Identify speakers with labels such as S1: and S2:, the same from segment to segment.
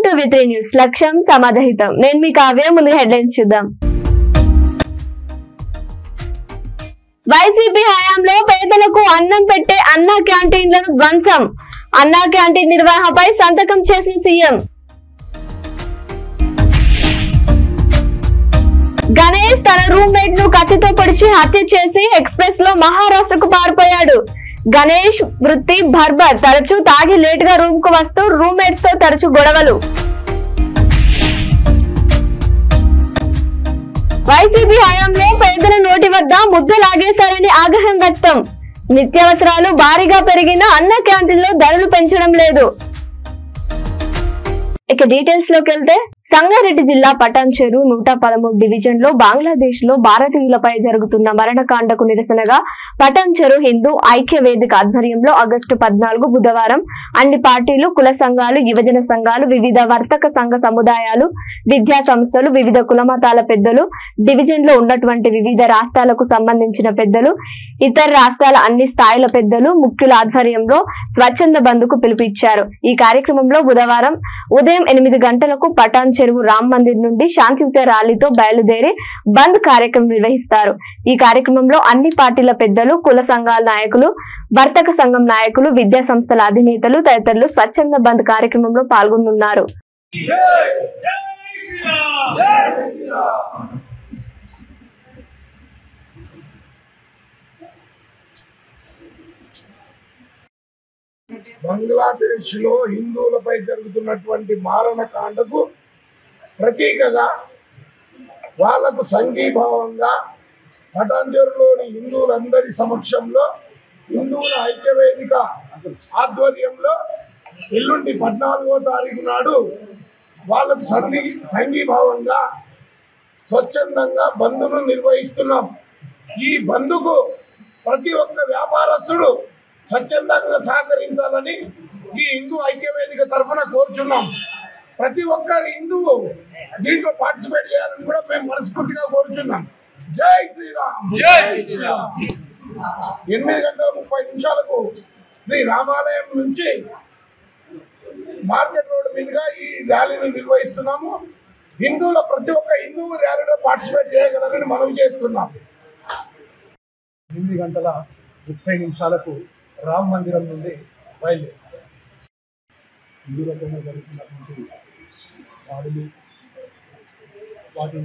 S1: Welcome to వి3 news. లక్ష్యం సమాజహితం. నేను మీ కావ్య. ముందు హెడ్లైన్స్ చూద్దాం. వైసీపీ హయాంలో పేదలకు అన్నం పెట్టే అన్నా క్యాంటీన్లను ధ్వంసం. అన్నా క్యాంటీన్ నిర్వహణపై సంతకం చేసిన సీఎం. గణేష్ తన రూమ్మేట్ ను కత్తితో పొడిచి హత్య చేసి ఎక్స్ప్రెస్ లో మహారాష్ట్రకు పారిపోయాడు. గణేష్ వృత్తి బర్బర్. తరచూ తాగి లేట్ గా రూమ్ కు వస్తూ రూమ్మేట్స్ తో తరచూ గొడవలు. వైసీపీ హయాంలో పేదల నోటి వద్ద ముద్ద లాగేశారని ఆగ్రహం వ్యక్తం. నిత్యావసరాలు భారీగా పెరిగిన అన్న క్యాంటీన్ లో ధరలు పెంచడం లేదు. ఇక డీటెయిల్స్ లోకి వెళ్తే, సంగారెడ్డి జిల్లా పటాన్చెరు 113 డివిజన్ లో బంగ్లాదేశ్ లో భారతీయులపై జరుగుతున్న మరణకాండకు నిరసనగా పటాన్చెరు హిందూ ఐక్య వేదిక ఆధ్వర్యంలో ఆగస్టు 14 బుధవారం అన్ని పార్టీలు, కుల సంఘాలు, యువజన సంఘాలు, వివిధ వర్తక సంఘ సముదాయాలు, విద్యా సంస్థలు, వివిధ కులమతాల పెద్దలు, డివిజన్ లో ఉన్నటువంటి వివిధ రాష్ట్రాలకు సంబంధించిన పెద్దలు, ఇతర రాష్ట్రాల అన్ని స్థాయిల పెద్దలు, ముఖ్యుల ఆధ్వర్యంలో స్వచ్ఛంద బంద్కు పిలుపునిచ్చారు. ఈ కార్యక్రమంలో బుధవారం ఉదయం 8 గంటలకు పటాన్చెరు రామ్ మందిర్ నుండి శాంతియుత ర్యాలీతో బయలుదేరి బంద్ కార్యక్రమం నిర్వహిస్తారు. ఈ కార్యక్రమంలో అన్ని పార్టీల పెద్దలు, కుల సంఘాల నాయకులు, వర్తక సంఘం నాయకులు, విద్యా సంస్థల అధినేతలు తదితరులు స్వచ్ఛంద బంద్ కార్యక్రమంలో పాల్గొనున్నారు.
S2: బంగ్లాదేశ్ లో హిందువులపై జరుగుతున్నటువంటి మారణకాండకు ప్రతీకగా వాళ్లకు సంఘీభావంగా పటాన్చెరులోని హిందువులందరి సమక్షంలో హిందువుల ఐక్యవేదిక ఆధ్వర్యంలో ఎల్లుండి 14వ తారీఖు నాడు వాళ్లకు సంఘీభావంగా స్వచ్ఛందంగా బంద్ను నిర్వహిస్తున్నాం. ఈ బంద్కు ప్రతి ఒక్క వ్యాపారస్తుడు స్వచ్ఛందంగా సహకరించాలని ఈ హిందూ ఐక్యవేదిక తరఫున కోరుచున్నాం. ప్రతి ఒక్కరి హిందువు దీంట్లో పార్టిసిపేట్ చేయాలని కూడా మేము మనస్ఫూర్తిగా కోరుచున్నాం. జై శ్రీరామ్. జై శ్రీరామ్. 8:30 శ్రీ రామాలయం నుంచి మార్కెట్ రోడ్ మీదుగా ఈ ర్యాలీని నిర్వహిస్తున్నాము. హిందువుల ప్రతి ఒక్క హిందువు ర్యాలీలో పార్టిసిపేట్ చేయగలరని మనం చేస్తున్నాం.
S3: 8:30 రామ్ మందిరం నుండి బయలుదేరి హిందువులతో జరుగుతున్నటువంటి దాడులు, వాటి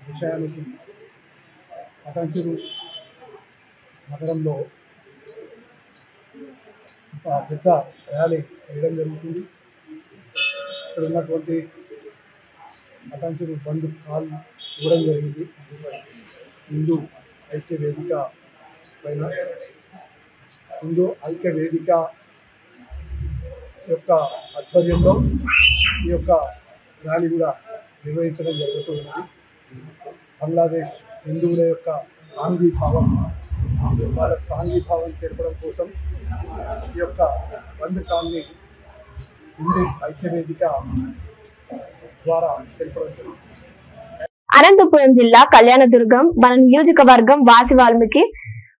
S3: విషయానికి పటాన్చెరు నగరంలో ఒక పెద్ద ర్యాలీ వేయడం జరుగుతుంది. ఇక్కడ ఉన్నటువంటి పటాన్చెరు బంద్ కాల్ ఇవ్వడం జరిగింది. హిందూ ఐక్య వేదిక పైన హిందూ ఐక్య వేదిక యొక్క ఆధ్వర్యంలో ఈ యొక్క ర్యాలీ కూడా నిర్వహించడం జరుగుతుంది. బంగ్లాదేశ్ హిందువుల యొక్క సాంఘీభావం, వాళ్ళ సాంఘీభావం తెలపడం కోసం ఈ యొక్క బంద్ కాల్ని హిందూ ఐక్య వేదిక ద్వారా తెలపడం జరుగుతుంది.
S1: అనంతపురం జిల్లా కళ్యాణదుర్గం మన నియోజకవర్గం వాసి వాల్మీకి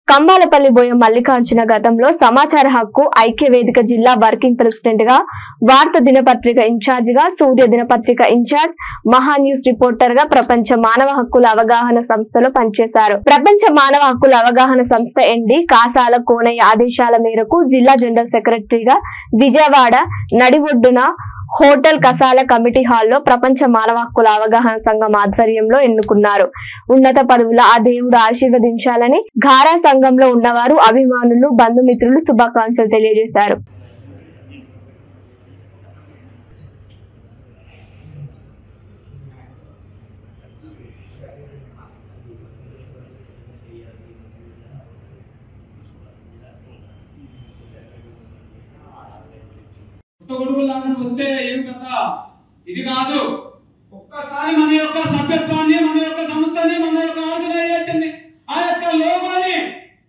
S1: కంబాలపల్లి బోయం మల్లికార్జున గతంలో సమాచార హక్కు ఐక్య వేదిక జిల్లా వర్కింగ్ ప్రెసిడెంట్ గా, వార్త దినపత్రిక ఇన్ఛార్జ్ గా, సూర్య దినపత్రిక ఇన్ఛార్జ్, మహా న్యూస్ రిపోర్టర్ గా ప్రపంచ మానవ హక్కుల అవగాహన సంస్థలో పనిచేశారు. ప్రపంచ మానవ హక్కుల అవగాహన సంస్థ ఎండి కాసాల కోనయ్య ఆదేశాల మేరకు జిల్లా జనరల్ సెక్రటరీగా విజయవాడ నడిబొడ్డున హోటల్ కసాల కమిటీ హాల్లో ప్రపంచ మానవ హక్కుల అవగాహన సంఘం ఆధ్వర్యంలో ఎన్నుకున్నారు. ఉన్నత పదవుల ఆ దేవుడు ఆశీర్వదించాలని ఘారా సంఘంలో ఉన్నవారు, అభిమానులు, బంధుమిత్రులు శుభాకాంక్షలు తెలియజేశారు.
S4: వస్తే ఏం కదా, ఇది కాదు. ఒక్కసారి మన యొక్క సభ్యత్వాన్ని, మన యొక్క సంస్థని, మన యొక్క ఆర్గనైజేషన్, ఆ యొక్క లోగోని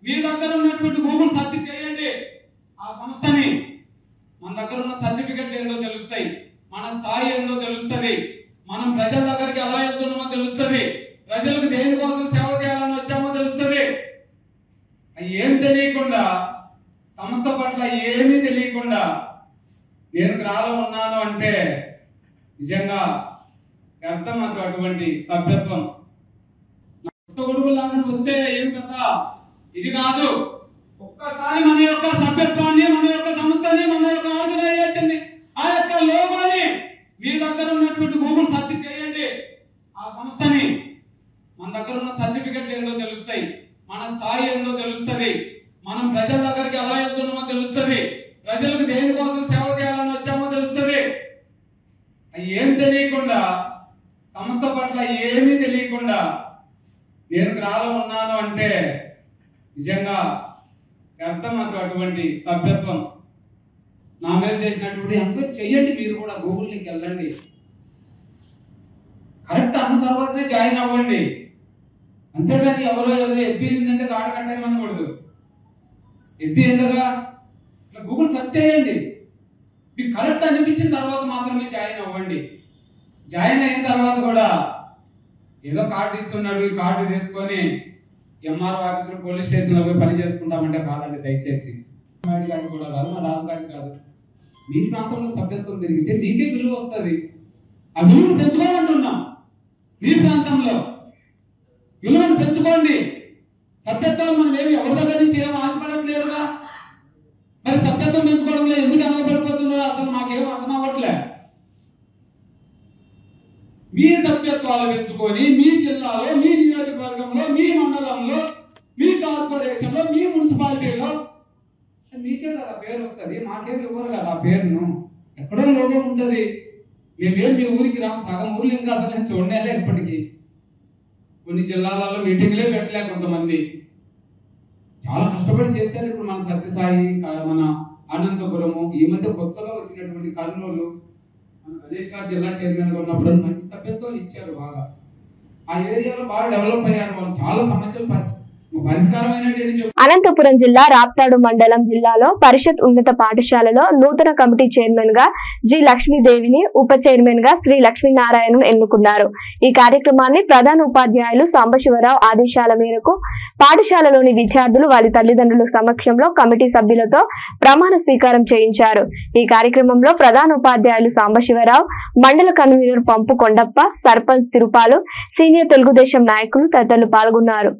S4: మీ దగ్గర ఉన్నటువంటి గూగుల్ సెర్చ్ చేయండి. ఆ సంస్థని, మన దగ్గర ఉన్న సర్టిఫికెట్లు ఏందో తెలుస్తాయి, మన స్థాయి ఏందో తెలుస్తుంది, మనం ప్రజల దగ్గరికి ఎలా వెళ్తున్నామో తెలుస్తుంది, ప్రజలకు దేనికోసం సేవ చేయాలని వచ్చామో తెలుస్తుంది. ఏం తెలియకుండా, సంస్థ పట్ల ఏమీ తెలియకుండా నేను గ్రాలో ఉన్నాను అంటే నిజంగా అర్థమవుతున్నటువంటి సభ్యత్వం. కొడుకులాగా వస్తే ఏం కదా, ఇది కాదు. ఒక్కసారి మన యొక్క సభ్యత్వాన్ని, మన యొక్క సంస్థని, మన యొక్క ఆర్గనైజేషన్, ఆ యొక్క లోగోని మీ దగ్గర ఉన్నటువంటి గూగుల్ సెర్చ్ చేయండి. ఆ సంస్థని, మన దగ్గర ఉన్న సర్టిఫికెట్లు ఏందో తెలుస్తాయి, మన స్థాయి ఏందో తెలుస్తుంది, మనం ప్రజల దగ్గరికి ఎలా వెళ్తున్నామో తెలుస్తుంది, ప్రజలకు దేనికోసం సేవ చేయాలని వచ్చామో తెలుస్తుంది. అవి ఏం తెలియకుండా, సంస్థ పట్ల ఏమీ తెలియకుండా నేను గ్రాలో ఉన్నాను అంటే నిజంగా అర్థమవుతున్నటువంటి సభ్యత్వం. నా మీద చేసినటువంటి ఎంక్వైరీ చెయ్యండి, మీరు కూడా గూగుల్కి వెళ్ళండి. కరెక్ట్ అన్న తర్వాతనే జాయిన్ అవ్వండి. అంతేగాని ఎవరో ఏదో ఎద్దిందంటే కాడ కట్టేయమనకూడదు. ఎద్ది ఎందుగా ఇట్లా గూగుల్ సెర్చ్ చేయండి. మీకు కరెక్ట్ అనిపించిన తర్వాత మాత్రమే జాయిన్ అవ్వండి. జాయిన్ అయిన తర్వాత కూడా ఏదో కార్డు ఇస్తున్నాడు, ఈ కార్డు తీసుకొని ఎంఆర్ఓ ఆఫీసులో పోలీస్ స్టేషన్లో పోయి పని చేసుకుంటామంటే కాదండి. దయచేసి గారి కూడా కాదు, మా రాజుగారి కాదు. మీ ప్రాంతంలో సభ్యత్వం పెరిగితే మీకే విలువ వస్తుంది. ఆ విలువను పెంచుకోమంటున్నాం. మీ ప్రాంతంలో విలువను పెంచుకోండి. సభ్యత్వం మనం ఏమి ఎవరి దగ్గర నుంచి ఏం ఆశపడట్లేదుగా. మరి సభ్యత్వం పెంచుకోవడంలో ఎందుకు అనవపడిపోతున్నారో అసలు మాకేం అర్థం అవ్వట్లే. మీ సభ్యత్వాలు పెంచుకొని మీ జిల్లాలో, మీ నియోజకవర్గంలో, మీ మండలంలో, మీ కార్పొరేషన్లో, మీ మున్సిపాలిటీలో మీకే కదా పేరు వస్తుంది. మాకేం ఇవ్వరు కదా ఆ పేరును. ఎక్కడో లోగో ఉంటుంది. మేమేం మీ ఊరికి రాము. సగం ఊర్లు ఇంకా అసలు నేను చూడలే ఇప్పటికీ. కొన్ని జిల్లాలలో మీటింగ్లే పెట్టలే కొంతమంది. చాలా కష్టపడి చేశారు. ఇప్పుడు మన సత్యసాయి, మన అనంతపురము, ఈ మధ్య కొత్తగా వచ్చినటువంటి కర్నూలు, మన ప్రదేశ్ జిల్లా చైర్మన్ గా ఉన్నప్పుడు మంచి సభ్యత్వాలు ఇచ్చారు. బాగా ఆ ఏరియాలో బాగా డెవలప్ అయ్యారు. వాళ్ళు చాలా సమస్యలు పరిష్కారమైనట్టు.
S1: అనంతపురం జిల్లా రాప్తాడు మండలం జిల్లాలో పరిషత్ ఉన్నత పాఠశాలలో నూతన కమిటీ చైర్మన్ గా జి లక్ష్మీదేవిని, ఉప చైర్మన్ గా శ్రీ లక్ష్మీనారాయణ ఎన్నుకున్నారు. ఈ కార్యక్రమాన్ని ప్రధాన ఉపాధ్యాయులు సాంబశివరావు ఆదేశాల మేరకు పాఠశాలలోని విద్యార్థులు వారి తల్లిదండ్రుల సమక్షంలో కమిటీ సభ్యులతో ప్రమాణ స్వీకారం చేయించారు. ఈ కార్యక్రమంలో ప్రధాన ఉపాధ్యాయులు సాంబశివరావు, మండల కన్వీనర్ పంపు కొండప్ప, సర్పంచ్ తిరుపాలు, సీనియర్ తెలుగుదేశం నాయకులు తదితరులు పాల్గొన్నారు.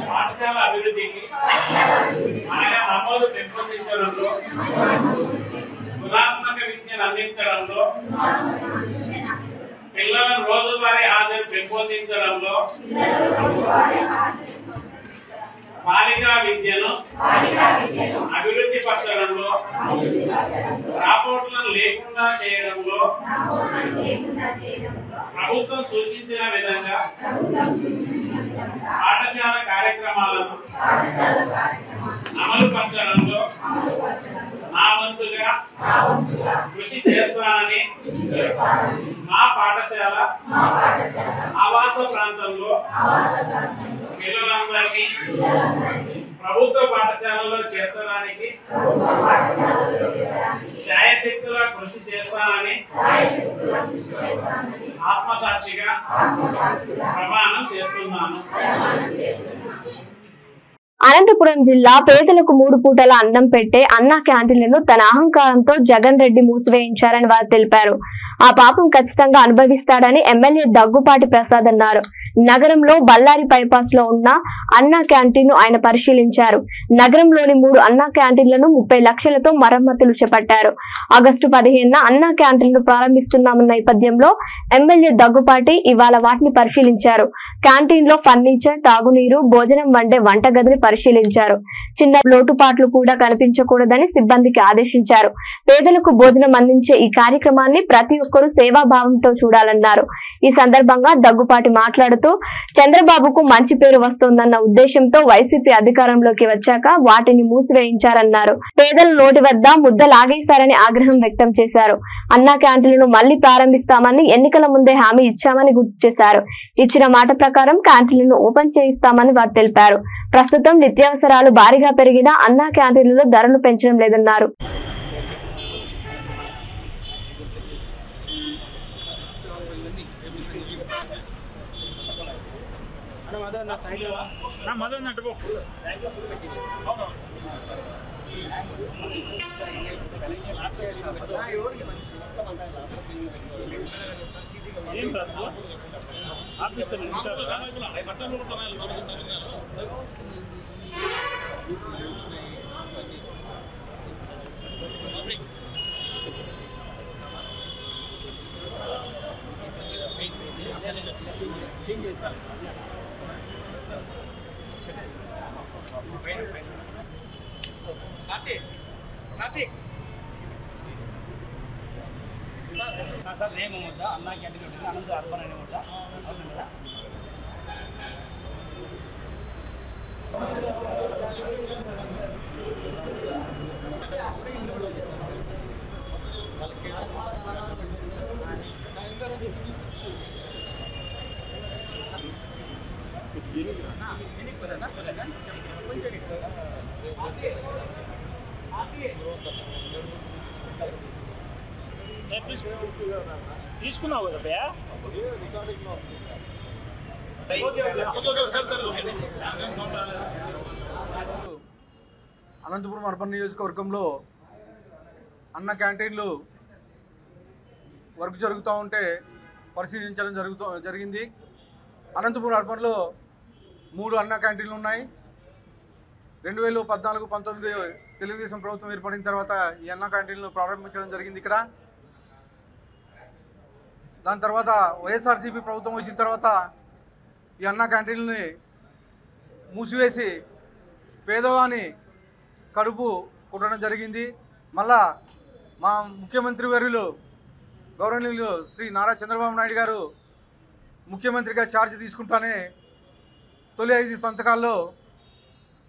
S5: పాఠశాల అభివృద్ధికి అనగా నమోదు పెంపొందించడంలో, గుణాత్మక విద్యను అందించడంలో, పిల్లల రోజువారీ హాజరు పెంపొందించడంలో, బాలికా విద్యను అభివృద్ధి పరచడంలో, రాపోర్ట్లను లేకుండా చేయడంలో ప్రభుత్వం సూచించిన విధంగా పాఠశాల కార్యక్రమాలను అమలు పరచడంలో నా వంతుగా కృషి చేస్తానని మా పాఠశాల ఆవాస ప్రాంతంలో పిల్లలందరినీ ప్రభుత్వ పాఠశాలలో చేర్చడానికి శాయశక్తులా కృషి చేస్తానని ఆత్మసాక్షిగా ప్రమాణం చేస్తున్నాను.
S1: అనంతపురం జిల్లా పేదలకు 3 పూటల అన్నం పెట్టే అన్నా క్యాంటీన్లను తన అహంకారంతో జగన్ రెడ్డి మూసివేయించారని వారు తెలిపారు. ఆ పాపం ఖచ్చితంగా అనుభవిస్తాడని ఎమ్మెల్యే దగ్గుపాటి ప్రసాద్ అన్నారు. నగరంలో బళ్ళారి బైపాస్ లో ఉన్న అన్నా క్యాంటీన్ ను ఆయన పరిశీలించారు. నగరంలోని 3 అన్నా క్యాంటీన్లను 30 లక్షలతో మరమ్మతులు చేపట్టారు. ఆగస్టు 15న అన్నా క్యాంటీన్లు ప్రారంభిస్తున్నామన్న నేపథ్యంలో ఎమ్మెల్యే దగ్గుపాటి ఇవాళ వాటిని పరిశీలించారు. క్యాంటీన్ లో ఫర్నిచర్, తాగునీరు, భోజనం వండే వంటగదిని పరిశీలించారు. చిన్న లోటుపాట్లు కూడా కనిపించకూడదని సిబ్బందికి ఆదేశించారు. పేదలకు భోజనం అందించే ఈ కార్యక్రమాన్ని ప్రతి ఒక్కరూ సేవాభావంతో చూడాలన్నారు. ఈ సందర్భంగా దగ్గుపాటి మాట్లాడుతూ చంద్రబాబుకు మంచి పేరు వస్తోందన్న ఉద్దేశంతో వైసీపీ అధికారంలోకి వచ్చాక వాటిని మూసివేయించారన్నారు. పేదల నోటి వద్ద ముద్ద లాగేశారని ఆగ్రహం వ్యక్తం చేశారు. అన్నా క్యాంటీన్లను మళ్లీ ప్రారంభిస్తామని ఎన్నికల ముందే హామీ ఇచ్చామని గుర్తు చేశారు. ఇచ్చిన మాట ప్రకారం క్యాంటీన్లను ఓపెన్ చేయిస్తామని వారు తెలిపారు. ప్రస్తుతం నిత్యావసరాలు భారీగా పెరిగినా అన్నా క్యాంటీన్లలో ధరలు పెంచడం లేదన్నారు.
S6: సార్ నేమ్ వద్దా అన్నా క్యాంటీన్ ఉంటుంది అనంత అర్బన్ అనే వద్దా అవుతుంది కదా తీసుకున్నావు కదా భయ్యా
S3: అనంతపురం అర్బన్ నియోజకవర్గంలో అన్న క్యాంటీన్లు వర్క్ జరుగుతూ ఉంటే పరిశీలించడం జరిగింది. అనంతపురం అర్బన్లో 3 అన్న క్యాంటీన్లు ఉన్నాయి. 2014-19 తెలుగుదేశం ప్రభుత్వం ఏర్పడిన తర్వాత ఈ అన్న క్యాంటీన్లు ప్రారంభించడం జరిగింది ఇక్కడ. దాని తర్వాత వైఎస్ఆర్సీపీ ప్రభుత్వం వచ్చిన తర్వాత ఈ అన్న క్యాంటీన్ని మూసివేసి పేదవాని కడుపు కొట్టడం జరిగింది. మళ్ళా మా ముఖ్యమంత్రి వర్యులు గౌరవనీయులు శ్రీ నారా చంద్రబాబు నాయుడు గారు ముఖ్యమంత్రిగా ఛార్జ్ తీసుకుంటానే తొలి 5 సంతకాల్లో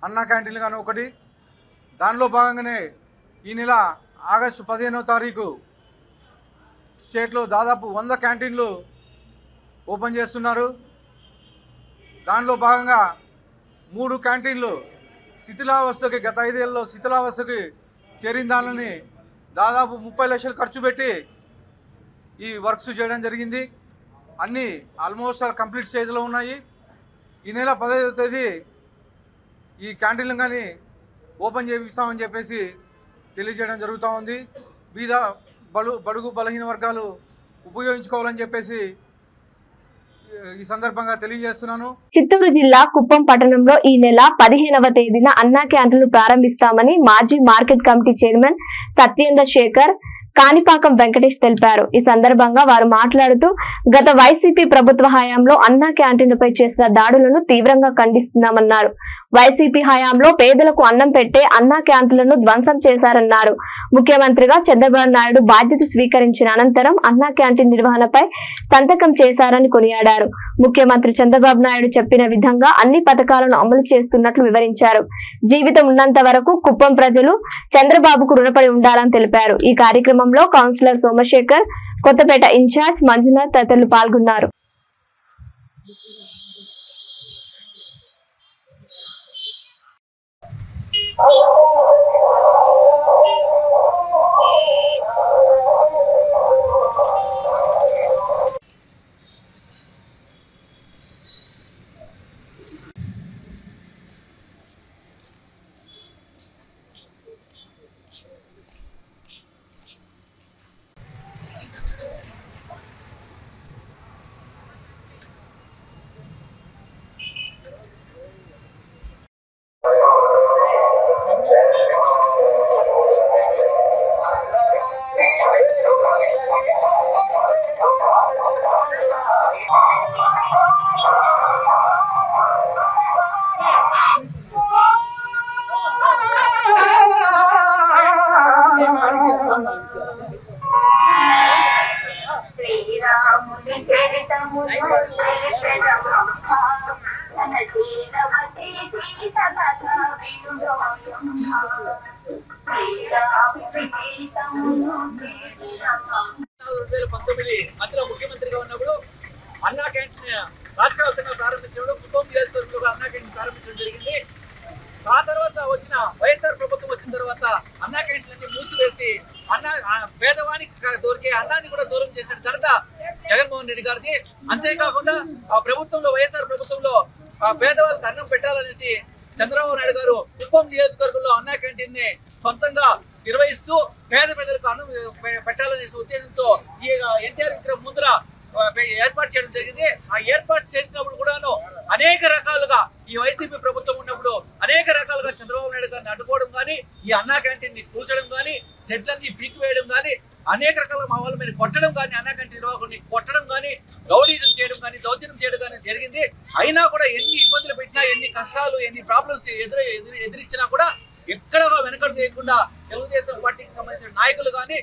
S3: అన్నా క్యాంటీన్లు కానీ ఒకటి. దానిలో భాగంగానే ఈ నెల ఆగస్టు 15వ తారీఖు స్టేట్లో దాదాపు 100 క్యాంటీన్లు ఓపెన్ చేస్తున్నారు. దానిలో భాగంగా 3 క్యాంటీన్లు శిథిలావస్థకి గత 5 ఏళ్ళలో శిథిలావస్థకి చేరిన దానిని దాదాపు 30 లక్షలు ఖర్చు పెట్టి ఈ వర్క్స్ చేయడం జరిగింది. అన్నీ ఆల్మోస్ట్ కంప్లీట్ స్టేజ్లో ఉన్నాయి. ఈ నెల 15వ తేదీ ఈ క్యాంటీన్లు కానీ ఓపెన్ చేయిస్తామని చెప్పేసి తెలియజేయడం జరుగుతూ ఉంది. బడుగు బలహీన వర్గాలు ఉపయోగించుకోవాలని చెప్పేసి ఈ సందర్భంగా తెలియజేస్తున్నాను.
S1: చిత్తూరు జిల్లా కుప్పం పట్టణంలో ఈ నెల 15వ తేదీన అన్నా క్యాంటీన్లు ప్రారంభిస్తామని మాజీ market committee chairman Satyendra Sekhar Kanipakam Venkatesh తెలిపారు. ఈ సందర్భంగా వారు మాట్లాడుతూ గత వైసీపీ ప్రభుత్వ హయాంలో అన్నా క్యాంటీన్లపై చేసిన దాడులను తీవ్రంగా ఖండిస్తున్నామన్నారు. వైసీపీ హయాంలో పేదలకు అన్నం పెట్టే అన్నా క్యాంటీన్లను ధ్వంసం చేశారన్నారు. ముఖ్యమంత్రిగా చంద్రబాబు నాయుడు బాధ్యత స్వీకరించిన అనంతరం అన్నా క్యాంటీన్ నిర్వహణపై సంతకం చేశారని కొనియాడారు. ముఖ్యమంత్రి చంద్రబాబు నాయుడు చెప్పిన విధంగా అన్ని పథకాలను అమలు చేస్తున్నట్లు వివరించారు. జీవితం ఉన్నంత వరకు కుప్పం ప్రజలు చంద్రబాబుకు రుణపడి ఉండాలని తెలిపారు. ఈ కార్యక్రమంలో కౌన్సిలర్ సోమశేఖర్, కొత్తపేట ఇన్ఛార్జ్ మంజునాథ్ తదితరులు పాల్గొన్నారు.
S6: మధ్యలో ముఖ్యమంత్రిగా ఉన్నప్పుడు అన్నా క్యాంటీన్ రాష్ట్ర వ్యాప్తంగా ప్రారంభించడం, కుటుంబ నియోజకవర్గంలో అన్నా క్యాంటీన్ ప్రారంభించడం జరిగింది. ఆ తర్వాత వచ్చిన వైఎస్ఆర్ ప్రభుత్వం వచ్చిన తర్వాత అన్నా క్యాంటీన్లన్నీ మూసివేసి పేదవానికి దొరికే అన్నాన్ని కూడా దూరం చేసిన ఘనత జగన్మోహన్ రెడ్డి గారిది. అంతేకాకుండా ఆ ప్రభుత్వంలో వైఎస్ఆర్ ప్రభుత్వంలో ఆ పేదవాళ్ళకి అన్నం పెట్టాలనేసి చంద్రబాబు నాయుడు గారు కుప్పం నియోజకవర్గంలో అన్నా క్యాంటీన్ ని సొంతంగా నిర్వహిస్తూ పేద ప్రజలకు అన్నం పెట్టాలనే ఉద్దేశంతో ఈ ఎన్టీఆర్ విగ్రహం ముందర ఏర్పాటు చేయడం జరిగింది. ఆ ఏర్పాటు చేసినప్పుడు కూడాను అనేక రకాలుగా ఈ వైసీపీ ప్రభుత్వం ఉన్నప్పుడు అనేక రకాలుగా చంద్రబాబు నాయుడు గారిని అడ్డుకోవడం కానీ, ఈ అన్నా క్యాంటీన్ ని కూల్చడం కానీ, షెడ్లన్నీ పీకి వేయడం కానీ, అనేక రకాల మా వాళ్ళ మీద కొట్టడం కానీ, అన్నా క్యాంటీన్ నిర్వాహకుడిని కొట్టడం కానీ, రౌడీజం చేయడం కానీ, దౌర్జన్యం చేయడం కానీ జరిగింది. అయినా కూడా ఎన్ని ఇబ్బందులు పెట్టినా, ఎన్ని కష్టాలు, ఎన్ని ప్రాబ్లమ్స్ ఎదిరించినా కూడా ఎక్కడ వెనకడు చేయకుండా తెలుగుదేశం పార్టీకి సంబంధించిన నాయకులు కానీ,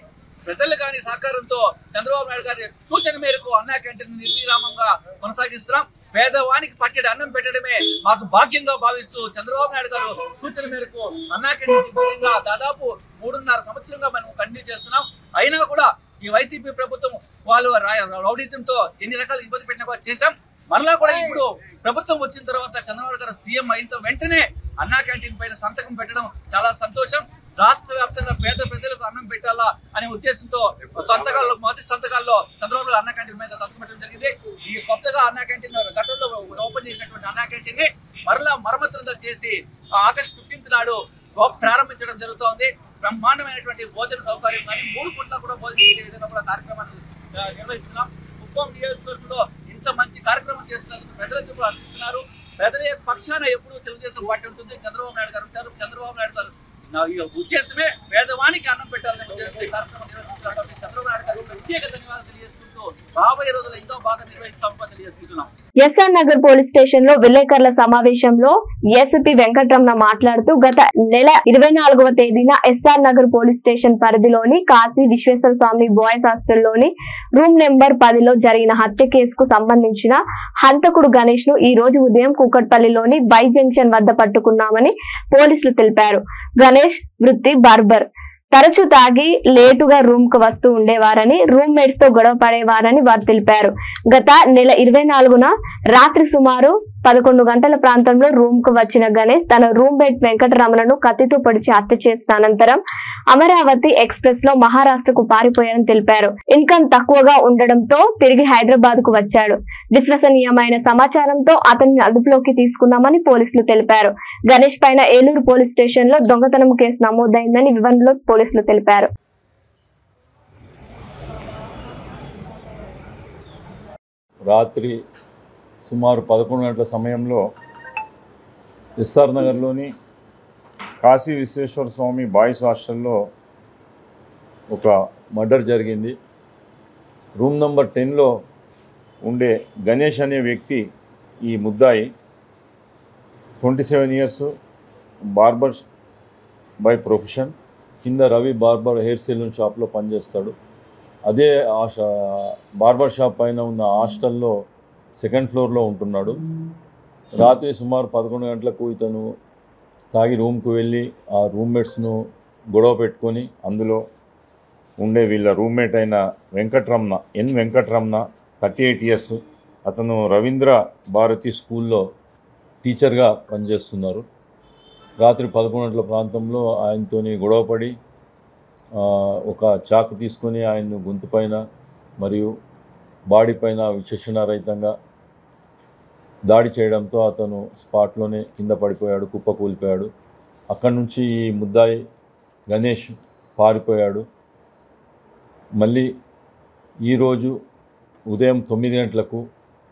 S6: ప్రజలు కానీ సహకారంతో చంద్రబాబు నాయుడు గారి సూచన మేరకు అన్నా క్యాంటీన్ నిర్విరామంగా కొనసాగిస్తున్నాం. పేదవానికి పట్టెడు అన్నం పెట్టడమే మాకు భాగ్యంగా భావిస్తూ చంద్రబాబు నాయుడు గారు సూచన మేరకు అన్నా క్యాంటీన్ దాదాపు 3.5 సంవత్సరంగా మనం కంటిన్యూ చేస్తున్నాం. అయినా కూడా ఈ వైసీపీ ప్రభుత్వం వాళ్ళు రౌడీజంతో ఎన్ని రకాల ఇబ్బంది పెట్టినా చేశాం. మరలా కూడా ఇప్పుడు ప్రభుత్వం వచ్చిన తర్వాత చంద్రబాబు గారు సీఎం అయిన వెంటనే అన్నా క్యాంటీన్ పైన సంతకం పెట్టడం చాలా సంతోషం. రాష్ట్ర వ్యాప్తంగా పేద ప్రజలకు అన్నం పెట్టాలా అనే ఉద్దేశంతో మొదటి సంతకాల్లో చంద్రబాబు అన్నా క్యాంటీన్ మీద సంతకం పెట్టడం జరిగింది. ఈ కొత్తగా అన్నా క్యాంటీన్ గతంలో ఓపెన్ చేసినటువంటి అన్నా క్యాంటీన్ ని మరలా మరమ్మతులుగా చేసి ఆగస్టు 15 నాడు ప్రారంభించడం జరుగుతోంది. బ్రహ్మాండమైనటువంటి భోజన సౌకర్యం కానీ 3 పూట్ల కూడా భోజనం పెట్టే విధంగా కూడా కార్యక్రమాన్ని నిర్వహిస్తున్నాం. కుప్పం నియోజకవర్గంలో ఇంత మంచి కార్యక్రమం చేస్తున్నందుకు ప్రజలకు కూడా అందిస్తున్నారు. ప్రజల పక్షాన ఎప్పుడు తెలుగుదేశం పార్టీ ఉంటుంది. చంద్రబాబు నాయుడు గారు ఉంటారు. చంద్రబాబు నాయుడు గారు ఉద్దేశమే పేదవానికి అన్నం పెట్టాలని ఉద్దేశంతో ఈ కార్యక్రమం నిర్వహిస్తున్నటువంటి చంద్రబాబు నాయుడు గారు ప్రత్యేక ధన్యవాదాలు తెలియజేసుకుంటూ రాబోయే రోజుల్లో ఎంతో బాగా నిర్వహిస్తామని తెలియజేసుకుంటున్నాం.
S1: ఎస్ఆర్ నగర్ పోలీస్ స్టేషన్ లో విలేకరుల సమావేశంలో ఎస్పీ వెంకటరమణ మాట్లాడుతూ గత నెల 24వ తేదీన ఎస్ఆర్ నగర్ పోలీస్ స్టేషన్ పరిధిలోని కాశీ విశ్వేశ్వర స్వామి బాయ్స్ హాస్టల్లోని రూమ్ నెంబర్ 10లో జరిగిన హత్య కేసుకు సంబంధించిన హంతకుడు గణేష్ ను ఈ రోజు ఉదయం కూకట్పల్లిలోని వై జంక్షన్ వద్ద పట్టుకున్నామని పోలీసులు తెలిపారు. గణేష్ వృత్తి బార్బర్. తరచూ తాగి లేటుగా రూమ్ కు వస్తూ ఉండేవారని, రూమ్ మేట్స్ తో గొడవ పడేవారని వారు తెలిపారు. గత నెల 24న రాత్రి సుమారు 11 గంటల ప్రాంతంలో రూమ్ కు వచ్చిన గణేష్ తన రూమ్ మేట్ వెంకటరమణను కత్తితో పొడిచి హత్య చేసిన అనంతరం అమరావతి ఎక్స్ప్రెస్ లో మహారాష్ట్రకు పారిపోయారని తెలిపారు. ఇన్కమ్ తక్కువగా ఉండడంతో తిరిగి హైదరాబాద్ కు వచ్చాడు. విశ్వసనీయమైన సమాచారంతో అతన్ని అదుపులోకి తీసుకున్నామని పోలీసులు తెలిపారు. గణేష్ పైన ఏలూరు పోలీస్ స్టేషన్ లో దొంగతనం కేసు నమోదైందని వివరణలో పోలీసులు తెలిపారు.
S7: రాత్రి సుమారు 11 గంటల సమయంలో ఎస్ఆర్ నగర్లోని కాశీ విశ్వేశ్వర స్వామి బాయ్స్ హాస్టల్లో ఒక మర్డర్ జరిగింది. రూమ్ నెంబర్ 10లో ఉండే గణేష్ అనే వ్యక్తి ఈ ముద్దాయి. 27 ఇయర్స్, బార్బర్ బై ప్రొఫెషన్. కింద రవి బార్బర్ హెయిర్ సెలూన్ షాప్లో పనిచేస్తాడు. అదే బార్బర్ షాప్ పైన ఉన్న హాస్టల్లో 2nd ఫ్లోర్లో ఉంటున్నాడు. రాత్రి సుమారు 11 గంటలకు ఇతను తాగి రూమ్కు వెళ్ళి ఆ రూమ్మేట్స్ను గొడవ పెట్టుకొని అందులో ఉండే వీళ్ళ రూమ్మేట్ అయిన వెంకటరమణ, వెంకటరమణ 38 ఇయర్స్, అతను రవీంద్ర భారతి స్కూల్లో టీచర్గా పనిచేస్తున్నారు. రాత్రి 11 గంటల ప్రాంతంలో ఆయనతోని గొడవపడి ఒక చాకు తీసుకొని ఆయన్ను గొంతు పైన మరియు బాడీ పైన విచక్షణారహితంగా దాడి చేయడంతో అతను స్పాట్లోనే కింద పడిపోయాడు, కుప్పకూలిపోయాడు. అక్కడి నుంచి ఈ ముద్దాయి గణేష్ పారిపోయాడు. మళ్ళీ ఈరోజు ఉదయం 9 గంటలకు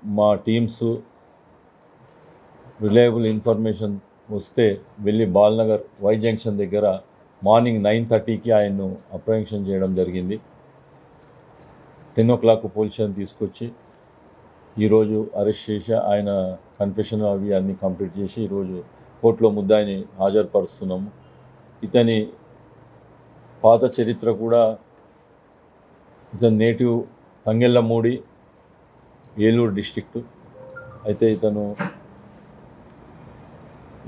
S7: మా టీమ్స్ రిలయబుల్ ఇన్ఫర్మేషన్ వస్తే వెళ్ళి బాల్నగర్ వై జంక్షన్ దగ్గర మార్నింగ్ 9:30కి ఆయన్ను అప్రహెన్షన్ చేయడం జరిగింది. 10 o'clock పోలీస్ స్టేషన్ తీసుకొచ్చి ఈరోజు అరెస్ట్ చేసి ఆయన కన్ఫెషన్ అవి అన్నీ కంప్లీట్ చేసి ఈరోజు కోర్టులో ముద్దాయిని హాజరుపరుస్తున్నాము. ఇతని పాత చరిత్ర కూడా, ఇతని నేటివ్ తంగెళ్ళమూడి, ఏలూరు డిస్ట్రిక్టు. అయితే ఇతను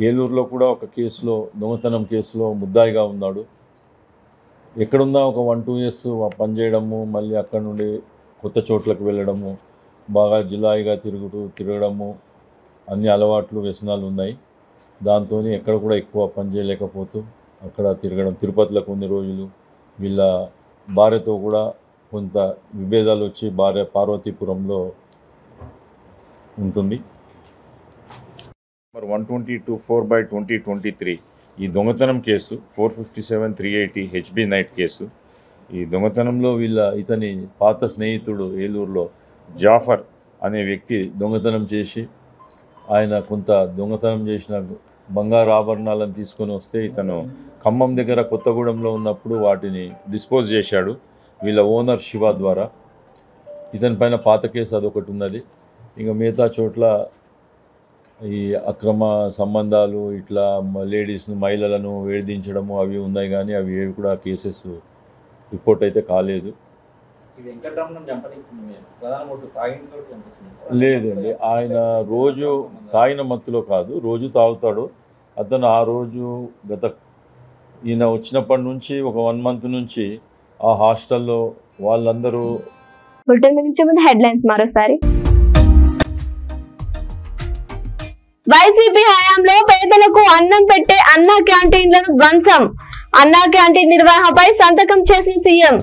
S7: ఏలూరులో కూడా ఒక కేసులో, దొంగతనం కేసులో ముద్దాయిగా ఉన్నాడు. ఎక్కడున్నా ఒక 1-2 years పనిచేయడము, మళ్ళీ అక్కడ నుండి కొత్త చోట్లకు వెళ్ళడము, బాగా జులాయిగా తిరగడము, అన్ని అలవాట్లు వ్యసనాలు ఉన్నాయి. దాంతో ఎక్కడ కూడా ఎక్కువ పని చేయలేకపోతూ అక్కడ తిరగడం. తిరుపతిలో కొన్ని రోజులు వీళ్ళ భార్యతో కూడా కొంత విభేదాలు వచ్చి భార్య పార్వతీపురంలో ఉంటుంది. 122/4/2023 ఈ దొంగతనం కేసు 457/380 హెచ్బి నైట్ కేసు. ఈ దొంగతనంలో ఇతని పాత స్నేహితుడు ఏలూరులో జాఫర్ అనే వ్యక్తి దొంగతనం చేసి ఆయన కొంత దొంగతనం చేసిన బంగారు ఆభరణాలను తీసుకొని వస్తే ఇతను ఖమ్మం దగ్గర కొత్తగూడెంలో ఉన్నప్పుడు వాటిని డిస్పోజ్ చేశాడు వీళ్ళ ఓనర్ శివ ద్వారా. ఇతని పైన పాత కేసు అదొకటి ఉన్నది. ఇంకా మిగతా చోట్ల ఈ అక్రమ సంబంధాలు ఇట్లా లేడీస్ను మహిళలను వేధించడము అవి ఉన్నాయి, కానీ అవి ఏవి కూడా కేసెస్ రిపోర్ట్ అయితే కాలేదు. లేదండి, ఆయన రోజు తాగిన మత్తులో కాదు, రోజు తాగుతాడు అతను. ఆ రోజు ఈయన వచ్చినప్పటి నుంచి ఒక 1 month నుంచి ఆ హాస్టల్లో వాళ్ళందరూ.
S1: హెడ్లైన్స్ మరోసారి. వైసీపీ హయాంలో పేదలకు అన్నం పెట్టే అన్నా క్యాంటీన్లను ధ్వంసం. అన్నా క్యాంటీన్ నిర్వహణపై సంతకం చేసిన సీఎం.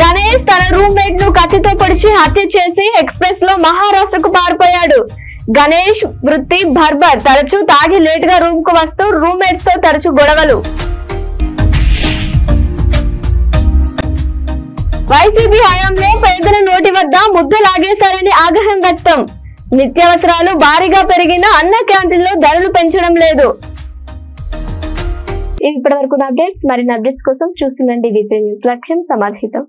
S1: గణేష్ తన రూమ్మేట్ ను కత్తితో పొడిచి హత్య చేసి ఎక్స్ప్రెస్ లో మహారాష్ట్రకు పారిపోయాడు. గణేష్ వృత్తి బర్బర్. తరచూ తాగి లేట్ గా రూమ్ కు వస్తూ రూమ్మేట్స్ తో తరచూ గొడవలు. వైసీపీ హయాంలో పేదల నోటి వద్ద ముద్దు లాగేశారని ఆగ్రహం వ్యక్తం. నిత్యావసరాలు భారీగా పెరిగిన అన్న క్యాంటీన్ లో ధరలు పెంచడం లేదు. ఇప్పటి వరకు అప్డేట్స్. మరిన్ని అప్డేట్స్ కోసం చూస్తుండండి V3 న్యూస్. లక్ష్యం సమాజ్ హితం.